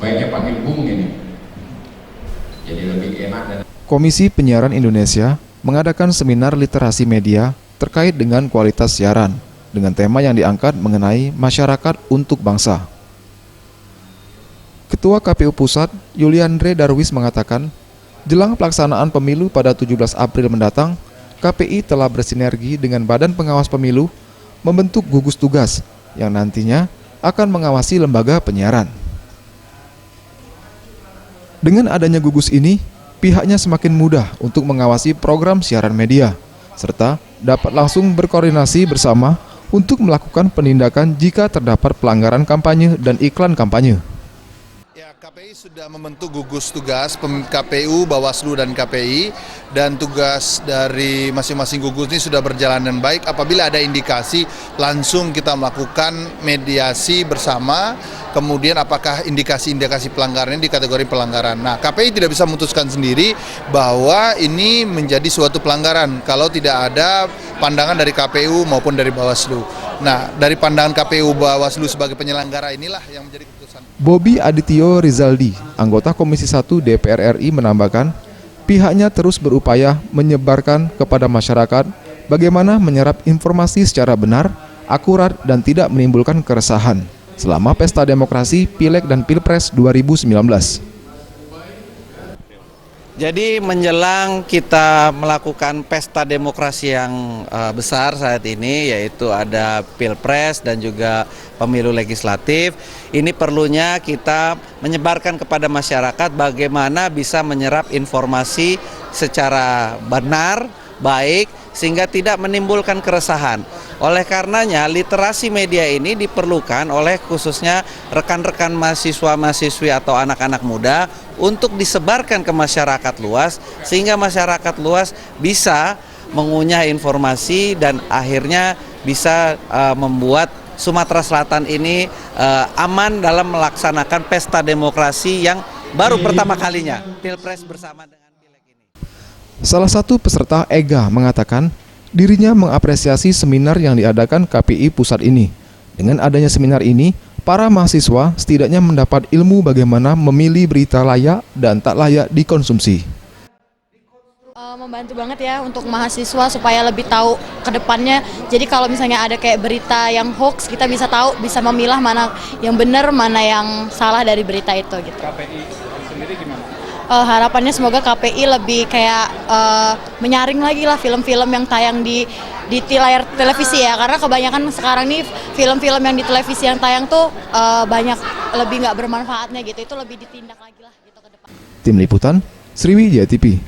sebaiknya panggil Bung ini, jadi lebih enak. Dan Komisi Penyiaran Indonesia mengadakan seminar literasi media terkait dengan kualitas siaran dengan tema yang diangkat mengenai masyarakat untuk bangsa. Ketua KPU Pusat, Yuliandre Darwis mengatakan, jelang pelaksanaan pemilu pada 17 April mendatang, KPI telah bersinergi dengan Badan Pengawas Pemilu membentuk gugus tugas yang nantinya akan mengawasi lembaga penyiaran. Dengan adanya gugus ini, pihaknya semakin mudah untuk mengawasi program siaran media, serta dapat langsung berkoordinasi bersama untuk melakukan penindakan jika terdapat pelanggaran kampanye dan iklan kampanye. Ya, KPI sudah membentuk gugus tugas KPU, Bawaslu, dan KPI, dan tugas dari masing-masing gugus ini sudah berjalan dengan baik. Apabila ada indikasi, langsung kita melakukan mediasi bersama, kemudian apakah indikasi-indikasi pelanggaran ini di kategori pelanggaran. Nah, KPI tidak bisa memutuskan sendiri bahwa ini menjadi suatu pelanggaran kalau tidak ada pandangan dari KPU maupun dari Bawaslu. Nah, dari pandangan KPU Bawaslu sebagai penyelenggara inilah yang menjadi keputusan. Bobi Adityo Rizaldi, anggota Komisi 1 DPR RI menambahkan, pihaknya terus berupaya menyebarkan kepada masyarakat bagaimana menyerap informasi secara benar, akurat, dan tidak menimbulkan keresahan selama pesta demokrasi Pileg dan Pilpres 2019. Jadi menjelang kita melakukan pesta demokrasi yang besar saat ini, yaitu ada Pilpres dan juga pemilu legislatif, ini perlunya kita menyebarkan kepada masyarakat bagaimana bisa menyerap informasi secara benar, baik, sehingga tidak menimbulkan keresahan. Oleh karenanya, literasi media ini diperlukan oleh khususnya rekan-rekan mahasiswa-mahasiswi atau anak-anak muda untuk disebarkan ke masyarakat luas, sehingga masyarakat luas bisa mengunyah informasi dan akhirnya bisa membuat Sumatera Selatan ini aman dalam melaksanakan pesta demokrasi yang baru pertama kalinya, Pilpres bersama dengan Pileg ini. Salah satu peserta, Ega, mengatakan dirinya mengapresiasi seminar yang diadakan KPI Pusat ini. Dengan adanya seminar ini, para mahasiswa setidaknya mendapat ilmu bagaimana memilih berita layak dan tak layak dikonsumsi. Membantu banget ya untuk mahasiswa supaya lebih tahu ke depannya. Jadi kalau misalnya ada kayak berita yang hoax, kita bisa tahu, bisa memilah mana yang benar, mana yang salah dari berita itu gitu. KPI sendiri gimana? Harapannya semoga KPI lebih kayak menyaring lagi lah film-film yang tayang di layar televisi ya, karena kebanyakan sekarang nih film-film yang di televisi yang tayang tuh banyak lebih nggak bermanfaatnya gitu, itu lebih ditindak lagi lah gitu ke depan. Tim Liputan, Sriwijaya TV.